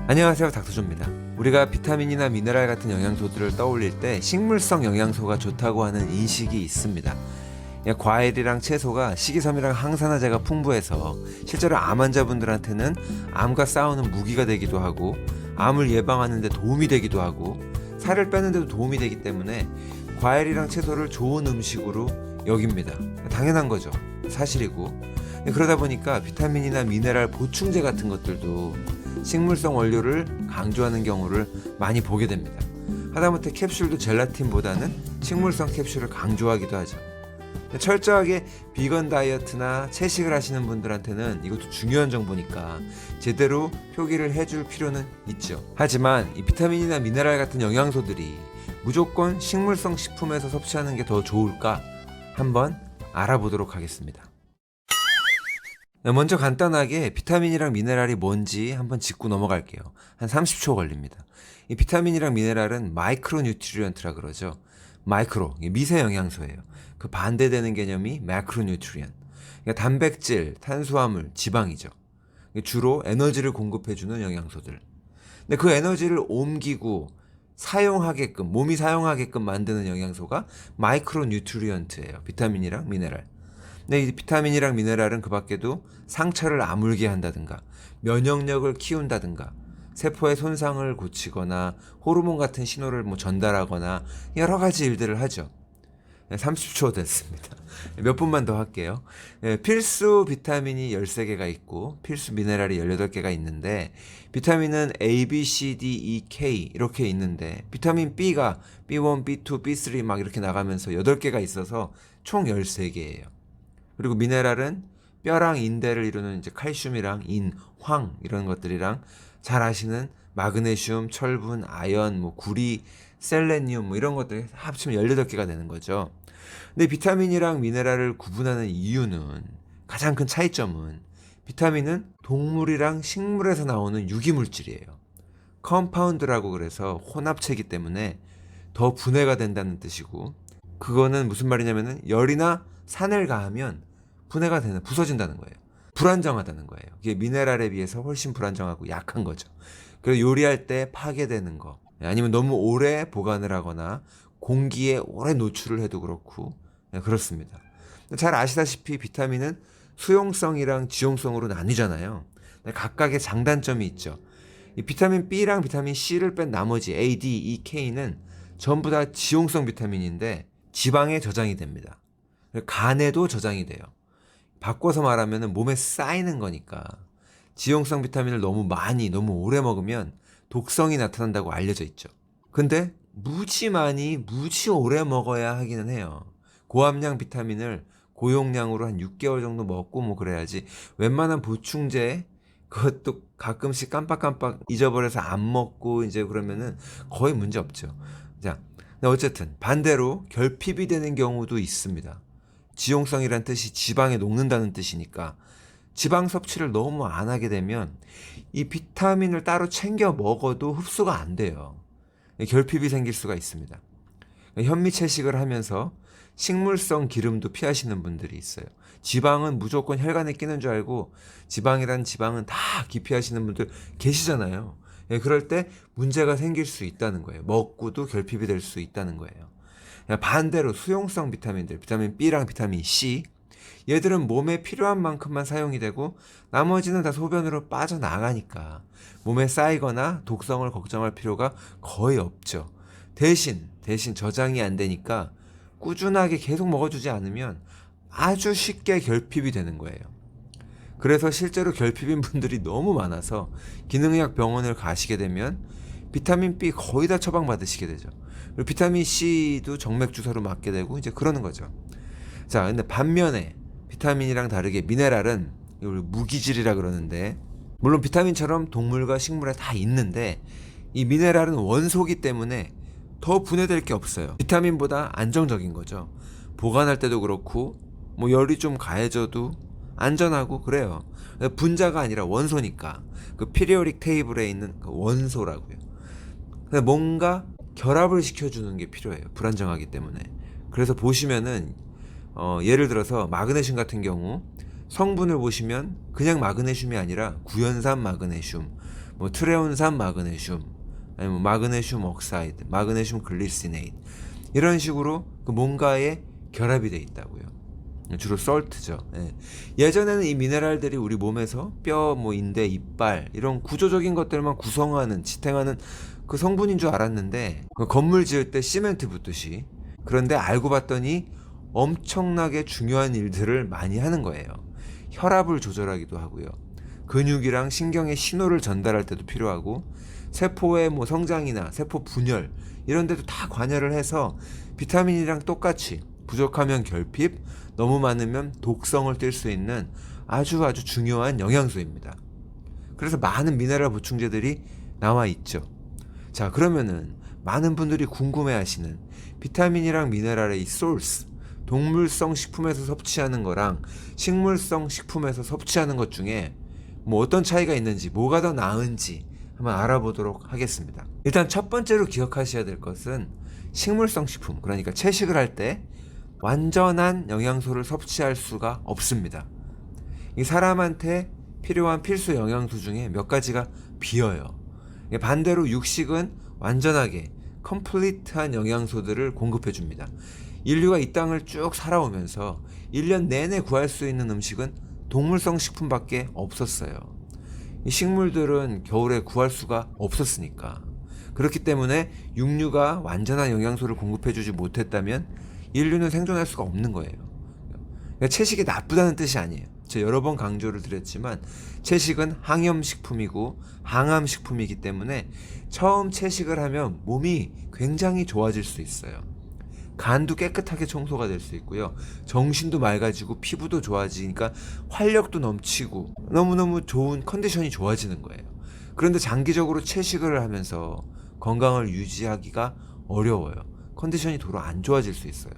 안녕하세요, 닥터조입니다. 우리가 비타민이나 미네랄 같은 영양소들을 떠올릴 때 식물성 영양소가 좋다고 하는 인식이 있습니다. 과일이랑 채소가 식이섬유랑 항산화제가 풍부해서 실제로 암 환자분들한테는 암과 싸우는 무기가 되기도 하고, 암을 예방하는 데 도움이 되기도 하고, 살을 빼는 데도 도움이 되기 때문에 과일이랑 채소를 좋은 음식으로 여깁니다. 당연한 거죠. 사실이고. 그러다 보니까 비타민이나 미네랄 보충제 같은 것들도 식물성 원료를 강조하는 경우를 많이 보게 됩니다. 하다못해 캡슐도 젤라틴보다는 식물성 캡슐을 강조하기도 하죠. 철저하게 비건 다이어트나 채식을 하시는 분들한테는 이것도 중요한 정보니까 제대로 표기를 해줄 필요는 있죠. 하지만 이 비타민이나 미네랄 같은 영양소들이 무조건 식물성 식품에서 섭취하는 게 더 좋을까? 한번 알아보도록 하겠습니다. 먼저 간단하게 비타민이랑 미네랄이 뭔지 한번 짚고 넘어갈게요. 한 30초 걸립니다. 이 비타민이랑 미네랄은 마이크로 뉴트리언트라 그러죠. 마이크로, 미세 영양소예요. 그 반대되는 개념이 매크로 뉴트리언트. 그러니까 단백질, 탄수화물, 지방이죠. 주로 에너지를 공급해주는 영양소들. 근데 그 에너지를 옮기고 사용하게끔, 몸이 사용하게끔 만드는 영양소가 마이크로 뉴트리언트예요. 비타민이랑 미네랄. 근데 이 비타민이랑 미네랄은 그 밖에도 상처를 아물게 한다든가, 면역력을 키운다든가, 세포의 손상을 고치거나, 호르몬 같은 신호를 전달하거나, 여러 가지 일들을 하죠. 30초 됐습니다. 몇 분만 더 할게요. 필수 비타민이 13개가 있고, 필수 미네랄이 18개가 있는데, 비타민은 A, B, C, D, E, K 이렇게 있는데, 비타민 B가 B1, B2, B3 막 이렇게 나가면서 8개가 있어서 총 13개예요. 그리고 미네랄은 뼈랑 인대를 이루는 이제 칼슘이랑 인, 황 이런 것들이랑 잘 아시는 마그네슘, 철분, 아연, 구리, 셀레늄 이런 것들이 합치면 18개가 되는 거죠. 근데 비타민이랑 미네랄을 구분하는 이유는, 가장 큰 차이점은 비타민은 동물이랑 식물에서 나오는 유기물질이에요. 컴파운드라고 그래서 혼합체이기 때문에 더 분해가 된다는 뜻이고, 그거는 무슨 말이냐면은 열이나 산을 가하면 분해가 되는, 부서진다는 거예요. 불안정하다는 거예요. 이게 미네랄에 비해서 훨씬 불안정하고 약한 거죠. 그래서 요리할 때 파괴되는 거, 아니면 너무 오래 보관을 하거나 공기에 오래 노출을 해도 그렇고, 그렇습니다. 잘 아시다시피 비타민은 수용성이랑 지용성으로 나뉘잖아요. 각각의 장단점이 있죠. 이 비타민 B랑 비타민 C를 뺀 나머지 A, D, E, K는 전부 다 지용성 비타민인데 지방에 저장이 됩니다. 간에도 저장이 돼요. 바꿔서 말하면 몸에 쌓이는 거니까. 지용성 비타민을 너무 많이, 너무 오래 먹으면 독성이 나타난다고 알려져 있죠. 근데 무지 많이, 무지 오래 먹어야 하기는 해요. 고함량 비타민을 고용량으로 한 6개월 정도 먹고 그래야지, 웬만한 보충제 그것도 가끔씩 깜빡깜빡 잊어버려서 안 먹고 이제 그러면은 거의 문제 없죠. 자, 어쨌든 반대로 결핍이 되는 경우도 있습니다. 지용성이란 뜻이 지방에 녹는다는 뜻이니까 지방 섭취를 너무 안 하게 되면 이 비타민을 따로 챙겨 먹어도 흡수가 안 돼요. 결핍이 생길 수가 있습니다. 현미채식을 하면서 식물성 기름도 피하시는 분들이 있어요. 지방은 무조건 혈관에 끼는 줄 알고 지방이란 지방은 다 기피하시는 분들 계시잖아요. 그럴 때 문제가 생길 수 있다는 거예요. 먹고도 결핍이 될 수 있다는 거예요. 반대로 수용성 비타민들, 비타민 B랑 비타민 C, 얘들은 몸에 필요한 만큼만 사용이 되고 나머지는 다 소변으로 빠져나가니까 몸에 쌓이거나 독성을 걱정할 필요가 거의 없죠. 대신 저장이 안 되니까 꾸준하게 계속 먹어주지 않으면 아주 쉽게 결핍이 되는 거예요. 그래서 실제로 결핍인 분들이 너무 많아서 기능의학 병원을 가시게 되면 비타민 B 거의 다 처방받으시게 되죠. 그리고 비타민 C도 정맥 주사로 맞게 되고 이제 그러는 거죠. 자, 근데 반면에 비타민이랑 다르게 미네랄은 이걸 무기질이라 그러는데, 물론 비타민처럼 동물과 식물에 다 있는데 이 미네랄은 원소기 때문에 더 분해될 게 없어요. 비타민보다 안정적인 거죠. 보관할 때도 그렇고 열이 좀 가해져도 안전하고 그래요. 분자가 아니라 원소니까. 그 피리오딕 테이블에 있는 그 원소라고요. 근데 뭔가 결합을 시켜주는 게 필요해요. 불안정하기 때문에. 그래서 보시면은 예를 들어서 마그네슘 같은 경우 성분을 보시면 그냥 마그네슘이 아니라 구연산 마그네슘, 뭐 트레온산 마그네슘, 아니면 마그네슘 옥사이드, 마그네슘 글리시네이트 이런 식으로 그 뭔가에 결합이 돼 있다고요. 주로 솔트죠. 예. 예전에는 이 미네랄들이 우리 몸에서 뼈, 뭐 인대, 이빨 이런 구조적인 것들만 구성하는, 지탱하는 그 성분인 줄 알았는데 그 건물 지을 때 시멘트 붓듯이. 그런데 알고 봤더니 엄청나게 중요한 일들을 많이 하는 거예요. 혈압을 조절하기도 하고요. 근육이랑 신경의 신호를 전달할 때도 필요하고, 세포의 뭐 성장이나 세포 분열 이런 데도 다 관여를 해서 비타민이랑 똑같이 부족하면 결핍, 너무 많으면 독성을 띨 수 있는 아주 중요한 영양소입니다. 그래서 많은 미네랄 보충제들이 나와 있죠. 자, 그러면은 많은 분들이 궁금해 하시는 비타민이랑 미네랄의 이 소스, 동물성 식품에서 섭취하는 거랑 식물성 식품에서 섭취하는 것 중에 뭐 어떤 차이가 있는지, 뭐가 더 나은지 한번 알아보도록 하겠습니다. 일단 첫 번째로 기억하셔야 될 것은 식물성 식품, 그러니까 채식을 할 때 완전한 영양소를 섭취할 수가 없습니다. 이 사람한테 필요한 필수 영양소 중에 몇 가지가 비어요. 반대로 육식은 완전하게 컴플리트한 영양소들을 공급해 줍니다. 인류가 이 땅을 쭉 살아오면서 1년 내내 구할 수 있는 음식은 동물성 식품밖에 없었어요. 이 식물들은 겨울에 구할 수가 없었으니까. 그렇기 때문에 육류가 완전한 영양소를 공급해 주지 못했다면 인류는 생존할 수가 없는 거예요. 그러니까 채식이 나쁘다는 뜻이 아니에요. 제가 여러 번 강조를 드렸지만 채식은 항염식품이고 항암식품이기 때문에 처음 채식을 하면 몸이 굉장히 좋아질 수 있어요. 간도 깨끗하게 청소가 될 수 있고요. 정신도 맑아지고 피부도 좋아지니까 활력도 넘치고 너무너무 좋은 컨디션이 좋아지는 거예요. 그런데 장기적으로 채식을 하면서 건강을 유지하기가 어려워요. 컨디션이 도로 안 좋아질 수 있어요.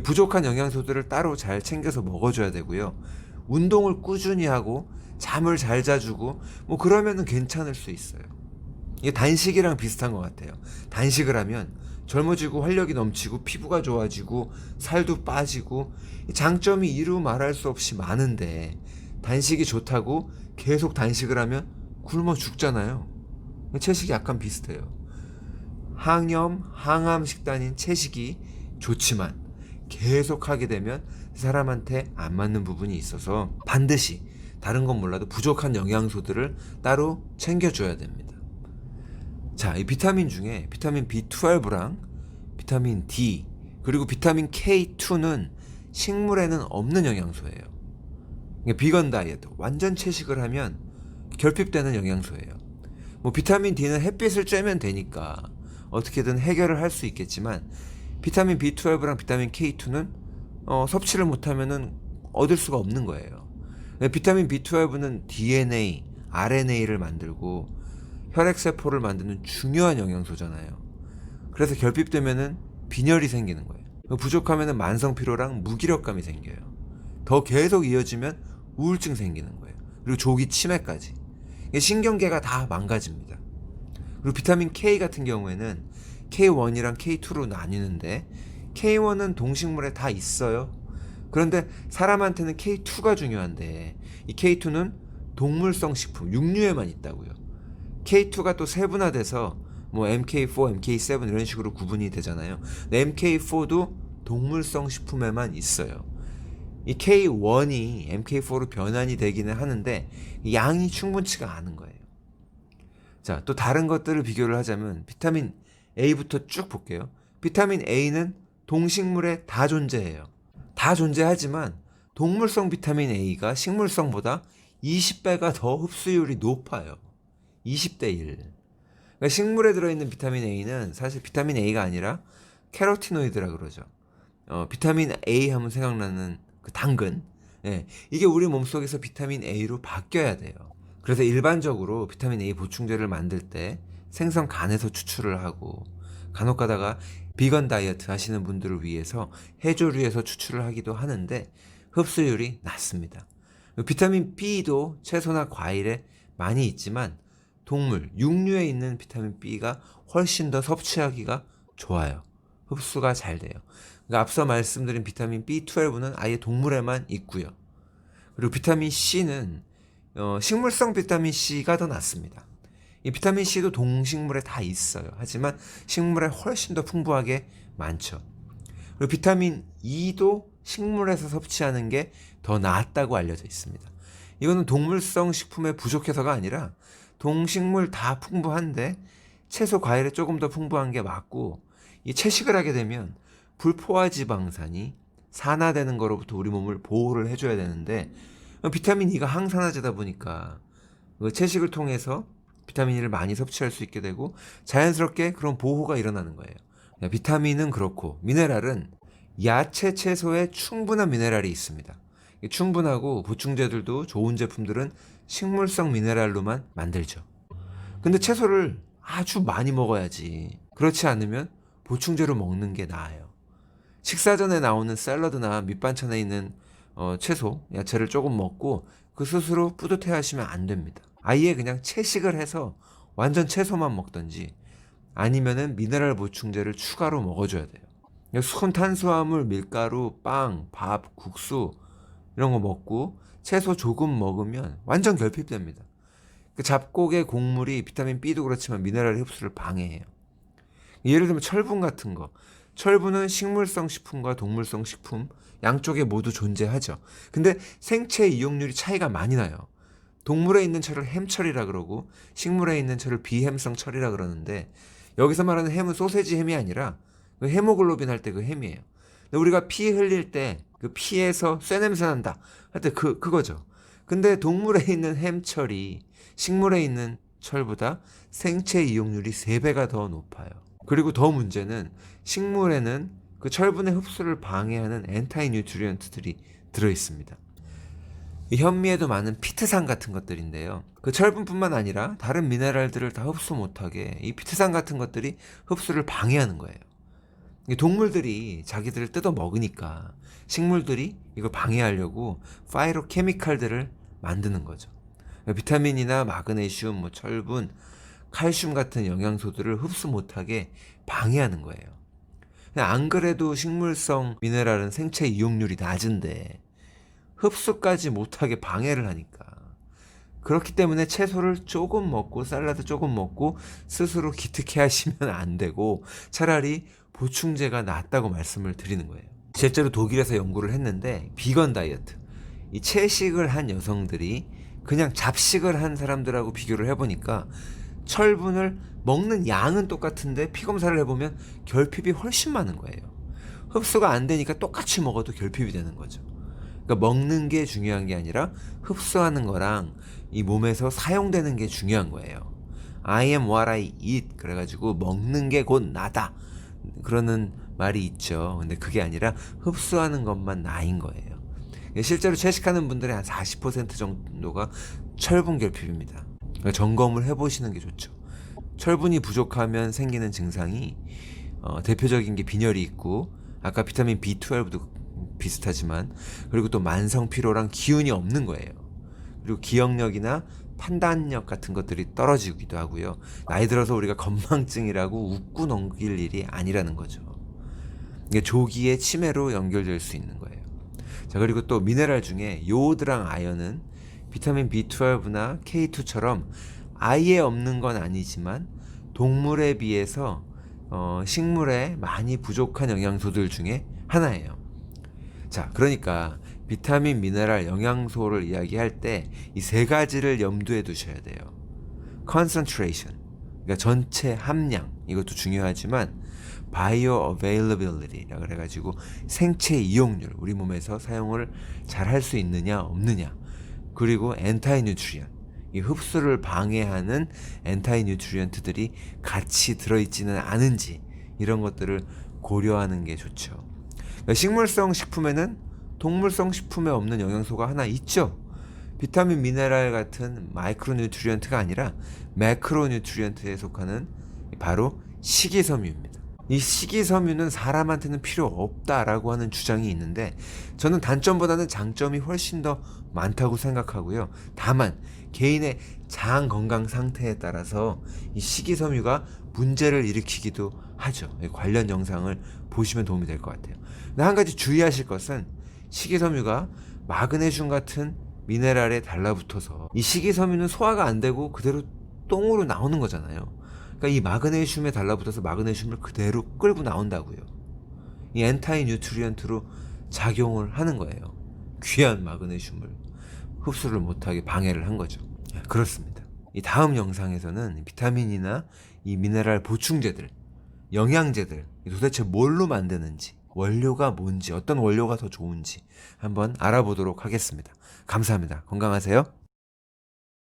부족한 영양소들을 따로 잘 챙겨서 먹어줘야 되고요. 운동을 꾸준히 하고 잠을 잘 자주고 뭐 그러면은 괜찮을 수 있어요. 이게 단식이랑 비슷한 것 같아요. 단식을 하면 젊어지고 활력이 넘치고 피부가 좋아지고 살도 빠지고 장점이 이루 말할 수 없이 많은데 단식이 좋다고 계속 단식을 하면 굶어 죽잖아요. 채식이 약간 비슷해요. 항염, 항암 식단인 채식이 좋지만 계속 하게 되면 사람한테 안 맞는 부분이 있어서 반드시 다른 건 몰라도 부족한 영양소들을 따로 챙겨줘야 됩니다. 자, 이 비타민 중에 비타민 B12랑 비타민 D 그리고 비타민 K2는 식물에는 없는 영양소예요. 비건 다이어트, 완전 채식을 하면 결핍되는 영양소예요. 뭐 비타민 D는 햇빛을 쬐면 되니까 어떻게든 해결을 할 수 있겠지만 비타민 B12랑 비타민 K2는 섭취를 못하면은 얻을 수가 없는 거예요. 비타민 B12는 DNA, RNA를 만들고 혈액세포를 만드는 중요한 영양소잖아요. 그래서 결핍되면은 빈혈이 생기는 거예요. 부족하면은 만성피로랑 무기력감이 생겨요. 더 계속 이어지면 우울증 생기는 거예요. 그리고 조기 치매까지. 신경계가 다 망가집니다. 그리고 비타민 K 같은 경우에는 K1이랑 K2로 나뉘는데 K1은 동식물에 다 있어요. 그런데 사람한테는 K2가 중요한데 이 K2는 동물성 식품, 육류에만 있다고요. K2가 또 세분화돼서 뭐 MK4, MK7 이런 식으로 구분이 되잖아요. MK4도 동물성 식품에만 있어요. 이 K1이 MK4로 변환이 되기는 하는데 양이 충분치가 않은 거예요. 자, 또 다른 것들을 비교를 하자면 비타민 A부터 쭉 볼게요. 비타민 A는 동식물에 다 존재해요. 다 존재하지만 동물성 비타민 A가 식물성보다 20배가 더 흡수율이 높아요. 20대 1. 그러니까 식물에 들어있는 비타민 A는 사실 비타민 A가 아니라 캐로티노이드라 그러죠. 비타민 A 하면 생각나는 그 당근. 예, 이게 우리 몸속에서 비타민 A로 바뀌어야 돼요. 그래서 일반적으로 비타민 A 보충제를 만들 때 생선 간에서 추출을 하고 간혹 가다가 비건 다이어트 하시는 분들을 위해서 해조류에서 추출을 하기도 하는데 흡수율이 낮습니다. 비타민 B도 채소나 과일에 많이 있지만 동물, 육류에 있는 비타민 B가 훨씬 더 섭취하기가 좋아요. 흡수가 잘 돼요. 그러니까 앞서 말씀드린 비타민 B12는 아예 동물에만 있고요. 그리고 비타민 C는 식물성 비타민 C가 더 낫습니다. 이 비타민 C도 동식물에 다 있어요. 하지만 식물에 훨씬 더 풍부하게 많죠. 그리고 비타민 E도 식물에서 섭취하는 게 더 낫다고 알려져 있습니다. 이거는 동물성 식품에 부족해서가 아니라 동식물 다 풍부한데 채소 과일에 조금 더 풍부한 게 맞고, 이 채식을 하게 되면 불포화 지방산이 산화되는 거로부터 우리 몸을 보호를 해줘야 되는데, 비타민 E가 항산화제다 보니까 그 채식을 통해서 비타민 E를 많이 섭취할 수 있게 되고 자연스럽게 그런 보호가 일어나는 거예요. 비타민은 그렇고 미네랄은 야채 채소에 충분한 미네랄이 있습니다. 충분하고 보충제들도 좋은 제품들은 식물성 미네랄로만 만들죠. 근데 채소를 아주 많이 먹어야지. 그렇지 않으면 보충제로 먹는 게 나아요. 식사 전에 나오는 샐러드나 밑반찬에 있는 채소, 야채를 조금 먹고 그 스스로 뿌듯해 하시면 안 됩니다. 아예 그냥 채식을 해서 완전 채소만 먹든지 아니면은 미네랄 보충제를 추가로 먹어줘야 돼요. 순 탄수화물, 밀가루, 빵, 밥, 국수 이런 거 먹고 채소 조금 먹으면 완전 결핍됩니다. 그 잡곡의 곡물이 비타민 B도 그렇지만 미네랄 흡수를 방해해요. 예를 들면 철분 같은 거. 철분은 식물성 식품과 동물성 식품 양쪽에 모두 존재하죠. 근데 생체 이용률이 차이가 많이 나요. 동물에 있는 철을 햄철이라 그러고 식물에 있는 철을 비햄성 철이라 그러는데, 여기서 말하는 햄은 소세지 햄이 아니라 그 헤모글로빈 할 때 그 햄이에요. 근데 우리가 피 흘릴 때 그 피에서 쇠 냄새 난다 할 때 그거죠. 근데 동물에 있는 햄철이 식물에 있는 철보다 생체 이용률이 3배가 더 높아요. 그리고 더 문제는 식물에는 그 철분의 흡수를 방해하는 엔타이 뉴트리언트들이 들어있습니다. 현미에도 많은 피트산 같은 것들인데요. 그 철분뿐만 아니라 다른 미네랄들을 다 흡수 못하게 이 피트산 같은 것들이 흡수를 방해하는 거예요. 동물들이 자기들을 뜯어 먹으니까 식물들이 이걸 방해하려고 파이로케미칼들을 만드는 거죠. 비타민이나 마그네슘, 철분, 칼슘 같은 영양소들을 흡수 못하게 방해하는 거예요. 안 그래도 식물성 미네랄은 생체 이용률이 낮은데 흡수까지 못하게 방해를 하니까, 그렇기 때문에 채소를 조금 먹고 샐러드 조금 먹고 스스로 기특해 하시면 안 되고 차라리 보충제가 낫다고 말씀을 드리는 거예요. 실제로 독일에서 연구를 했는데 비건 다이어트, 이 채식을 한 여성들이 그냥 잡식을 한 사람들하고 비교를 해보니까 철분을 먹는 양은 똑같은데 피검사를 해보면 결핍이 훨씬 많은 거예요. 흡수가 안 되니까 똑같이 먹어도 결핍이 되는 거죠. 그러니까 먹는 게 중요한 게 아니라 흡수하는 거랑 이 몸에서 사용되는 게 중요한 거예요. I am what I eat. 그래가지고 먹는 게 곧 나다 그러는 말이 있죠. 근데 그게 아니라 흡수하는 것만 나인 거예요. 실제로 채식하는 분들의 한 40% 정도가 철분 결핍입니다. 그러니까 점검을 해보시는 게 좋죠. 철분이 부족하면 생기는 증상이 대표적인 게 빈혈이 있고, 아까 비타민 B12도 비슷하지만, 그리고 또 만성 피로랑 기운이 없는 거예요. 그리고 기억력이나 판단력 같은 것들이 떨어지기도 하고요. 나이 들어서 우리가 건망증이라고 웃고 넘길 일이 아니라는 거죠. 이게 조기의 치매로 연결될 수 있는 거예요. 자, 그리고 또 미네랄 중에 요오드랑 아연은 비타민 B12나 K2처럼 아예 없는 건 아니지만 동물에 비해서 식물에 많이 부족한 영양소들 중에 하나예요. 자, 그러니까 비타민, 미네랄, 영양소를 이야기할 때 이 3가지를 염두에 두셔야 돼요. concentration, 그러니까 전체 함량, 이것도 중요하지만 bioavailability라 그래가지고 생체 이용률, 우리 몸에서 사용을 잘 할 수 있느냐 없느냐, 그리고 anti-nutrient, 이 흡수를 방해하는 엔타이뉴트리언트들이 같이 들어있지는 않은지, 이런 것들을 고려하는 게 좋죠. 그러니까 식물성 식품에는 동물성 식품에 없는 영양소가 하나 있죠. 비타민, 미네랄 같은 마이크로뉴트리언트가 아니라 매크로뉴트리언트에 속하는 바로 식이섬유입니다. 이 식이섬유는 사람한테는 필요 없다라고 하는 주장이 있는데, 저는 단점보다는 장점이 훨씬 더 많다고 생각하고요. 다만 개인의 장 건강 상태에 따라서 이 식이섬유가 문제를 일으키기도 하죠. 관련 영상을 보시면 도움이 될 것 같아요. 근데 한 가지 주의하실 것은, 식이섬유가 마그네슘 같은 미네랄에 달라붙어서 이 식이섬유는 소화가 안 되고 그대로 똥으로 나오는 거잖아요. 그러니까 이 마그네슘에 달라붙어서 마그네슘을 그대로 끌고 나온다고요. 이 엔타이 뉴트리언트로 작용을 하는 거예요. 귀한 마그네슘을 흡수를 못하게 방해를 한 거죠. 그렇습니다. 이 다음 영상에서는 비타민이나 이 미네랄 보충제들, 영양제들 도대체 뭘로 만드는지, 원료가 뭔지, 어떤 원료가 더 좋은지 한번 알아보도록 하겠습니다. 감사합니다. 건강하세요.